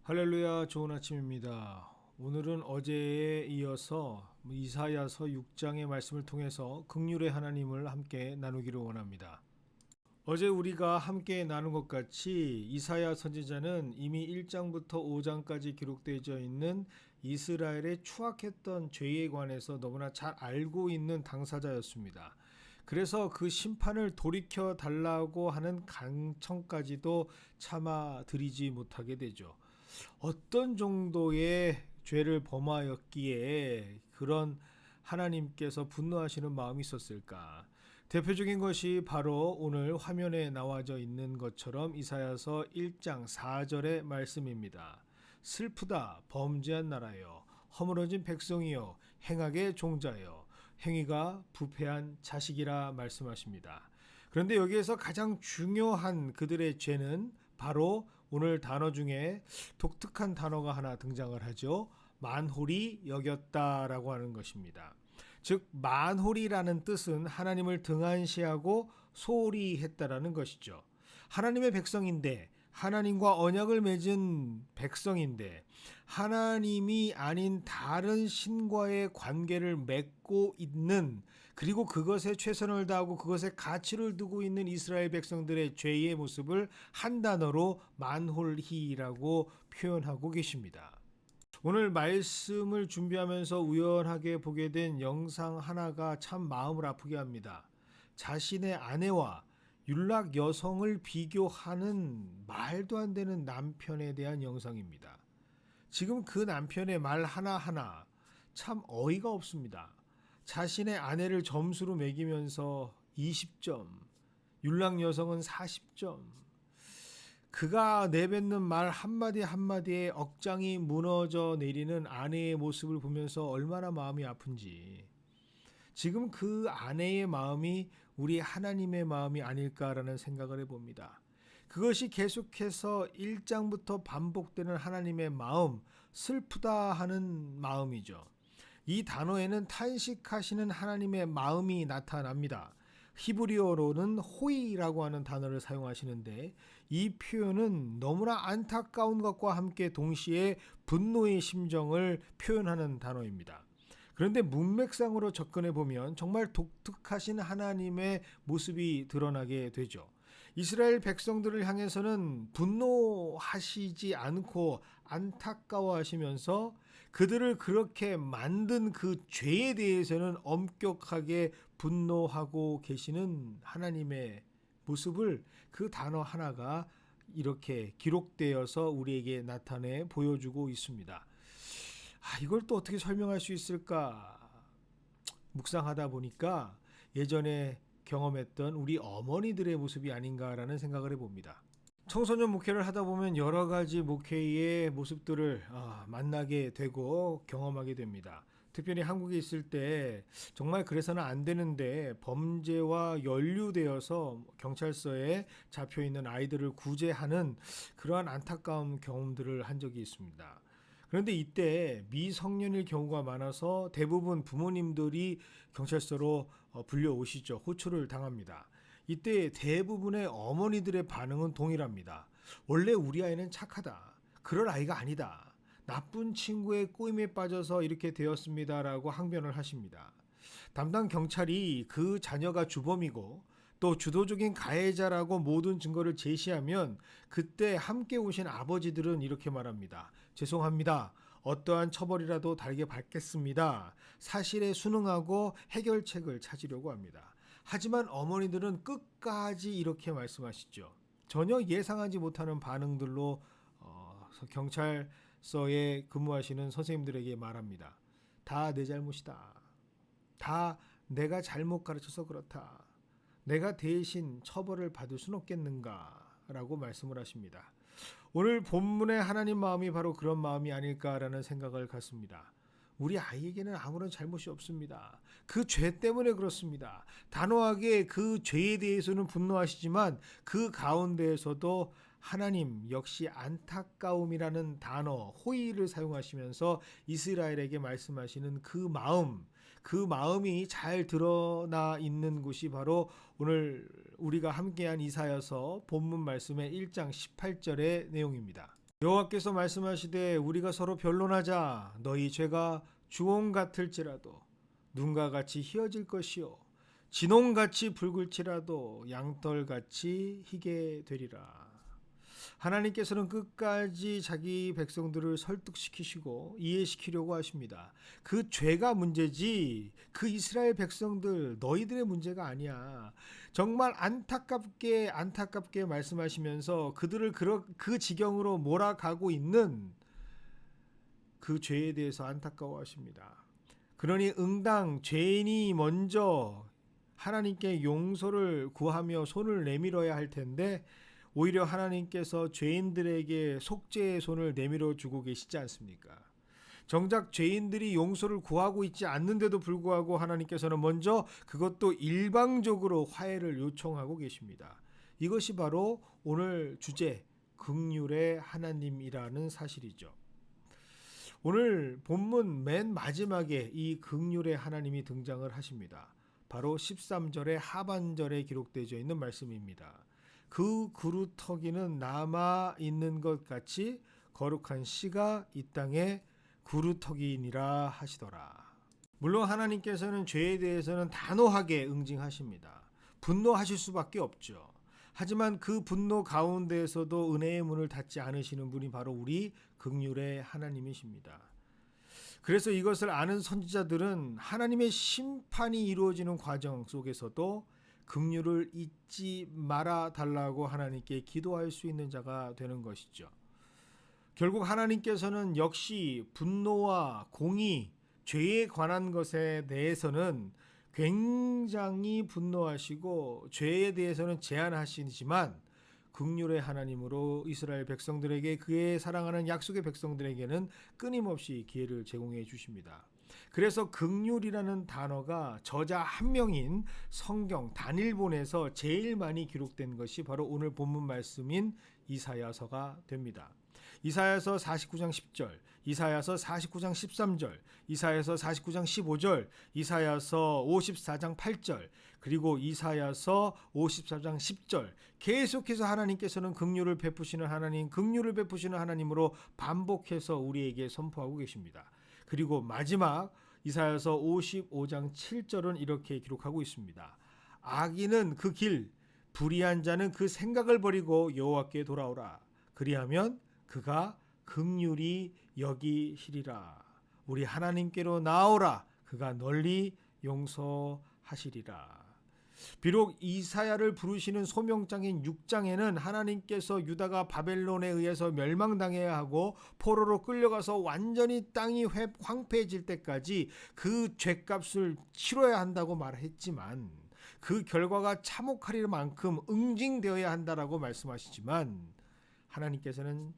할렐루야, 좋은 아침입니다. 오늘은 어제에 이어서 이사야서 6장의 말씀을 통해서 긍휼의 하나님을 함께 나누기를 원합니다. 어제 우리가 함께 나눈 것 같이 이사야 선지자는 이미 1장부터 5장까지 기록되어 있는 이스라엘의 추악했던 죄에 관해서 너무나 잘 알고 있는 당사자였습니다. 그래서 그 심판을 돌이켜 달라고 하는 간청까지도 참아 드리지 못하게 되죠. 어떤 정도의 죄를 범하였기에 그런 하나님께서 분노하시는 마음이 있었을까? 대표적인 것이 바로 오늘 화면에 나와져 있는 것처럼 이사야서 1장 4절의 말씀입니다. 슬프다 범죄한 나라여, 허물어진 백성이여, 행악의 종자여, 행위가 부패한 자식이라 말씀하십니다. 그런데 여기에서 가장 중요한 그들의 죄는 바로 오늘 단어 중에 독특한 단어가 하나 등장을 하죠. 만홀히 여겼다라고 하는 것입니다. 즉 만홀이라는 뜻은 하나님을 등한시하고 소홀히 했다라는 것이죠. 하나님의 백성인데, 하나님과 언약을 맺은 백성인데 하나님이 아닌 다른 신과의 관계를 맺고 있는, 그리고 그것에 최선을 다하고 그것에 가치를 두고 있는 이스라엘 백성들의 죄의 모습을 한 단어로 만홀히라고 표현하고 계십니다. 오늘 말씀을 준비하면서 우연하게 보게 된 영상 하나가 참 마음을 아프게 합니다. 자신의 아내와 윤락 여성을 비교하는 말도 안 되는 남편에 대한 영상입니다. 지금 그 남편의 말 하나하나 참 어이가 없습니다. 자신의 아내를 점수로 매기면서 20점, 윤락 여성은 40점, 그가 내뱉는 말 한마디 한마디에 억장이 무너져 내리는 아내의 모습을 보면서 얼마나 마음이 아픈지, 지금 그 아내의 마음이 우리 하나님의 마음이 아닐까라는 생각을 해봅니다. 그것이 계속해서 1장부터 반복되는 하나님의 마음, 슬프다 하는 마음이죠. 이 단어에는 탄식하시는 하나님의 마음이 나타납니다. 히브리어로는 호이라고 하는 단어를 사용하시는데, 이 표현은 너무나 안타까운 것과 함께 동시에 분노의 심정을 표현하는 단어입니다. 그런데 문맥상으로 접근해 보면 정말 독특하신 하나님의 모습이 드러나게 되죠. 이스라엘 백성들을 향해서는 분노하시지 않고 안타까워하시면서 그들을 그렇게 만든 그 죄에 대해서는 엄격하게 분노하고 계시는 하나님의 모습을 그 단어 하나가 이렇게 기록되어서 우리에게 나타내 보여주고 있습니다. 이걸 또 어떻게 설명할 수 있을까 묵상하다 보니까 예전에 경험했던 우리 어머니들의 모습이 아닌가라는 생각을 해봅니다. 청소년 목회를 하다 보면 여러 가지 목회의 모습들을 만나게 되고 경험하게 됩니다. 특별히 한국에 있을 때 정말 그래서는 안 되는데 범죄와 연루되어서 경찰서에 잡혀 있는 아이들을 구제하는 그러한 안타까운 경험들을 한 적이 있습니다. 그런데 이때 미성년일 경우가 많아서 대부분 부모님들이 경찰서로 불려오시죠. 호출을 당합니다. 이때 대부분의 어머니들의 반응은 동일합니다. 원래 우리 아이는 착하다. 그럴 아이가 아니다. 나쁜 친구의 꼬임에 빠져서 이렇게 되었습니다라고 항변을 하십니다. 담당 경찰이 그 자녀가 주범이고 또 주도적인 가해자라고 모든 증거를 제시하면 그때 함께 오신 아버지들은 이렇게 말합니다. 죄송합니다. 어떠한 처벌이라도 달게 받겠습니다. 사실에 순응하고 해결책을 찾으려고 합니다. 하지만 어머니들은 끝까지 이렇게 말씀하시죠. 전혀 예상하지 못하는 반응들로 경찰서에 근무하시는 선생님들에게 말합니다. 다 내 잘못이다. 다 내가 잘못 가르쳐서 그렇다. 내가 대신 처벌을 받을 순 없겠는가 라고 말씀을 하십니다. 오늘 본문의 하나님 마음이 바로 그런 마음이 아닐까라는 생각을 갖습니다. 우리 아이에게는 아무런 잘못이 없습니다. 그 죄 때문에 그렇습니다. 단호하게 그 죄에 대해서는 분노하시지만 그 가운데에서도 하나님 역시 안타까움이라는 단어, 호의를 사용하시면서 이스라엘에게 말씀하시는 그 마음, 그 마음이 잘 드러나 있는 곳이 바로 오늘 우리가 함께한 이사야서 본문 말씀의 1장 18절의 내용입니다. 여호와께서 말씀하시되 우리가 서로 변론하자. 너희 죄가 주홍 같을지라도 눈과 같이 희어질 것이요 진홍같이 붉을지라도 양털같이 희게 되리라. 하나님께서는 끝까지 자기 백성들을 설득시키시고 이해시키려고 하십니다. 그 죄가 문제지 그 이스라엘 백성들 너희들의 문제가 아니야. 정말 안타깝게 말씀하시면서 그들을 그 지경으로 몰아가고 있는 그 죄에 대해서 안타까워하십니다. 그러니 응당 죄인이 먼저 하나님께 용서를 구하며 손을 내밀어야 할 텐데 오히려 하나님께서 죄인들에게 속죄의 손을 내밀어 주고 계시지 않습니까? 정작 죄인들이 용서를 구하고 있지 않는데도 불구하고 하나님께서는 먼저 그것도 일방적으로 화해를 요청하고 계십니다. 이것이 바로 오늘 주제 긍휼의 하나님이라는 사실이죠. 오늘 본문 맨 마지막에 이 긍휼의 하나님이 등장을 하십니다. 바로 13절의 하반절에 기록되어 있는 말씀입니다. 그 구루터기는 남아 있는 것 같이 거룩한 씨가 이 땅에 구루터기니라 하시더라. 물론 하나님께서는 죄에 대해서는 단호하게 응징하십니다. 분노하실 수밖에 없죠. 하지만 그 분노 가운데에서도 은혜의 문을 닫지 않으시는 분이 바로 우리 긍휼의 하나님이십니다. 그래서 이것을 아는 선지자들은 하나님의 심판이 이루어지는 과정 속에서도 긍휼을 잊지 말아 달라고 하나님께 기도할 수 있는 자가 되는 것이죠. 결국 하나님께서는 역시 분노와 공의, 죄에 관한 것에 대해서는 굉장히 분노하시고 죄에 대해서는 제한하시지만 긍휼의 하나님으로 이스라엘 백성들에게 그의 사랑하는 약속의 백성들에게는 끊임없이 기회를 제공해 주십니다. 그래서 긍휼이라는 단어가 저자 한 명인 성경 단일본에서 제일 많이 기록된 것이 바로 오늘 본문 말씀인 이사야서가 됩니다. 이사야서 49장 10절, 이사야서 49장 13절, 이사야서 49장 15절, 이사야서 54장 8절, 그리고 이사야서 54장 10절 계속해서 하나님께서는 긍휼을 베푸시는 하나님, 긍휼을 베푸시는 하나님으로 반복해서 우리에게 선포하고 계십니다. 그리고 마지막 이사야서 55장 7절은 이렇게 기록하고 있습니다. 악인은 그 길, 불의한 자는 그 생각을 버리고 여호와께 돌아오라. 그리하면 그가 긍휼히 여기시리라. 우리 하나님께로 나오라. 그가 널리 용서하시리라. 비록 이사야를 부르시는 소명장인 6장에는 하나님께서 유다가 바벨론에 의해서 멸망당해야 하고 포로로 끌려가서 완전히 땅이 황폐해질 때까지 그 죄값을 치러야 한다고 말했지만 그 결과가 참혹할 만큼 응징되어야 한다라고 말씀하시지만 하나님께서는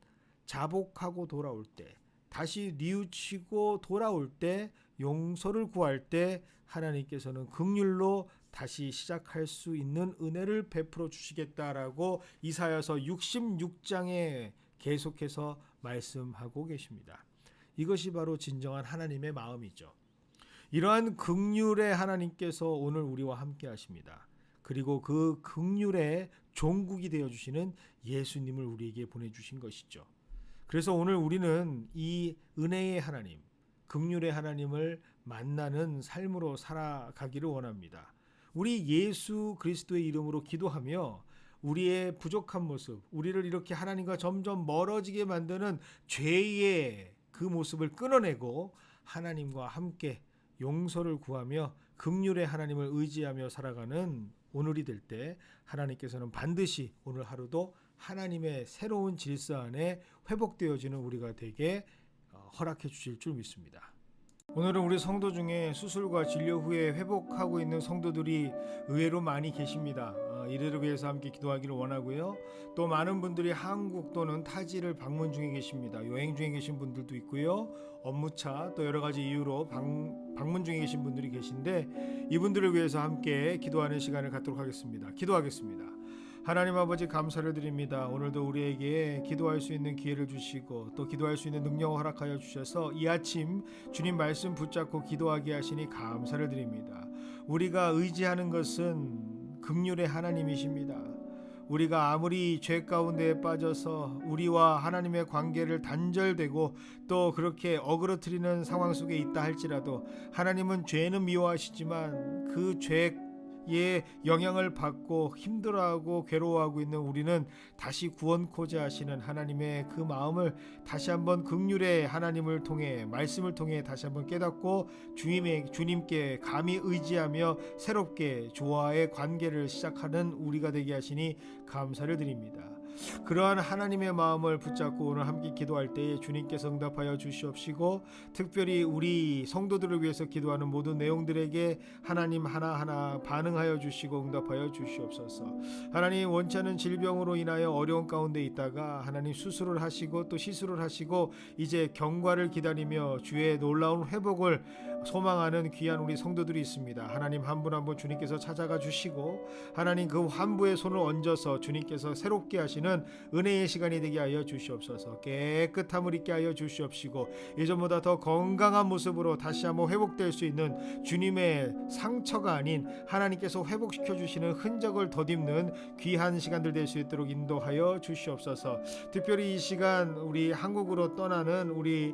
자복하고 돌아올 때, 다시 뉘우치고 돌아올 때, 용서를 구할 때 하나님께서는 긍휼로 다시 시작할 수 있는 은혜를 베풀어 주시겠다라고 이사야서 66장에 계속해서 말씀하고 계십니다. 이것이 바로 진정한 하나님의 마음이죠. 이러한 긍휼의 하나님께서 오늘 우리와 함께 하십니다. 그리고 그 긍휼의 종국이 되어 주시는 예수님을 우리에게 보내주신 것이죠. 그래서 오늘 우리는 이 은혜의 하나님, 긍휼의 하나님을 만나는 삶으로 살아가기를 원합니다. 우리 예수 그리스도의 이름으로 기도하며 우리의 부족한 모습, 우리를 이렇게 하나님과 점점 멀어지게 만드는 죄의 그 모습을 끊어내고 하나님과 함께 용서를 구하며 긍휼의 하나님을 의지하며 살아가는 오늘이 될 때 하나님께서는 반드시 오늘 하루도 하나님의 새로운 질서 안에 회복되어지는 우리가 되게 허락해 주실 줄 믿습니다. 오늘은 우리 성도 중에 수술과 진료 후에 회복하고 있는 성도들이 의외로 많이 계십니다. 이들을 위해서 함께 기도하기를 원하고요. 또 많은 분들이 한국 또는 타지를 방문 중에 계십니다. 여행 중에 계신 분들도 있고요. 업무차 또 여러 가지 이유로 방문 중에 계신 분들이 계신데 이분들을 위해서 함께 기도하는 시간을 갖도록 하겠습니다. 기도하겠습니다. 하나님 아버지 감사를 드립니다. 오늘도 우리에게 기도할 수 있는 기회를 주시고 또 기도할 수 있는 능력을 허락하여 주셔서 이 아침 주님 말씀 붙잡고 기도하게 하시니 감사를 드립니다. 우리가 의지하는 것은 긍휼의 하나님이십니다. 우리가 아무리 죄 가운데에 빠져서 우리와 하나님의 관계를 단절되고 또 그렇게 어그러뜨리는 상황 속에 있다 할지라도 하나님은 죄는 미워하시지만 그 죄의 영향을 받고 힘들어하고 괴로워하고 있는 우리는 다시 구원코자 하시는 하나님의 그 마음을 다시 한번 긍휼의 하나님을 통해 말씀을 통해 다시 한번 깨닫고 주님께 감히 의지하며 새롭게 주와의 관계를 시작하는 우리가 되게 하시니 감사를 드립니다. 그러한 하나님의 마음을 붙잡고 오늘 함께 기도할 때에 주님께서 응답하여 주시옵시고 특별히 우리 성도들을 위해서 기도하는 모든 내용들에게 하나님 하나하나 반응하여 주시고 응답하여 주시옵소서. 하나님 원치 않은 질병으로 인하여 어려운 가운데 있다가 하나님 수술을 하시고 또 시술을 하시고 이제 경과를 기다리며 주의 놀라운 회복을 소망하는 귀한 우리 성도들이 있습니다. 하나님 한 분 한 분 주님께서 찾아가 주시고 하나님 그 환부의 손을 얹어서 주님께서 새롭게 하시는 은혜의 시간이 되게 하여 주시옵소서. 깨끗함을 있게 하여 주시옵시고 예전보다 더 건강한 모습으로 다시 한번 회복될 수 있는 주님의 상처가 아닌 하나님께서 회복시켜 주시는 흔적을 덧입는 귀한 시간들 될 수 있도록 인도하여 주시옵소서. 특별히 이 시간 우리 한국으로 떠나는 우리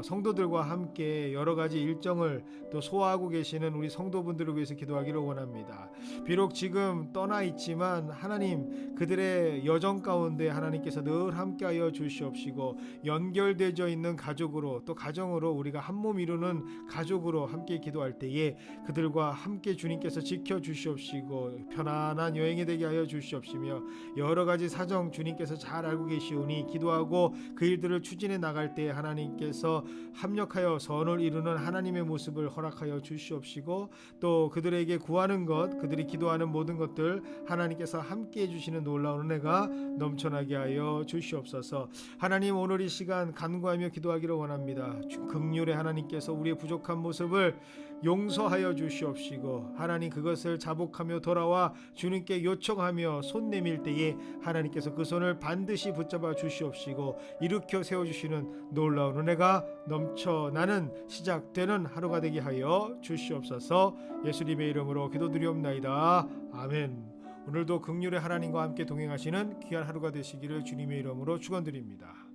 성도들과 함께 여러 가지 일정을 또 소화하고 계시는 우리 성도분들을 위해서 기도하기를 원합니다. 비록 지금 떠나 있지만 하나님 그들의 여정 가운데 하나님께서 늘 함께하여 주시옵시고 연결되어 있는 가족으로 또 가정으로 우리가 한 몸 이루는 가족으로 함께 기도할 때에 그들과 함께 주님께서 지켜주시옵시고 편안한 여행이 되게 하여 주시옵시며 여러 가지 사정 주님께서 잘 알고 계시오니 기도하고 그 일들을 추진해 나갈 때 하나님께서 합력하여 선을 이루는 하나님의 모습을 허락하여 주시옵시고 또 그들에게 구하는 것 그들이 기도하는 모든 것들 하나님께서 함께 해주시는 놀라운 은혜가 넘쳐나게 하여 주시옵소서. 하나님 오늘 이 시간 간구하며 기도하기를 원합니다. 긍휼의 하나님께서 우리의 부족한 모습을 용서하여 주시옵시고 하나님 그것을 자복하며 돌아와 주님께 요청하며 손 내밀 때에 하나님께서 그 손을 반드시 붙잡아 주시옵시고 일으켜 세워주시는 놀라운 은혜가 넘쳐나는 시작되는 하루가 되게 하여 주시옵소서. 예수님의 이름으로 기도드리옵나이다. 아멘. 오늘도 긍휼의 하나님과 함께 동행하시는 귀한 하루가 되시기를 주님의 이름으로 축원드립니다.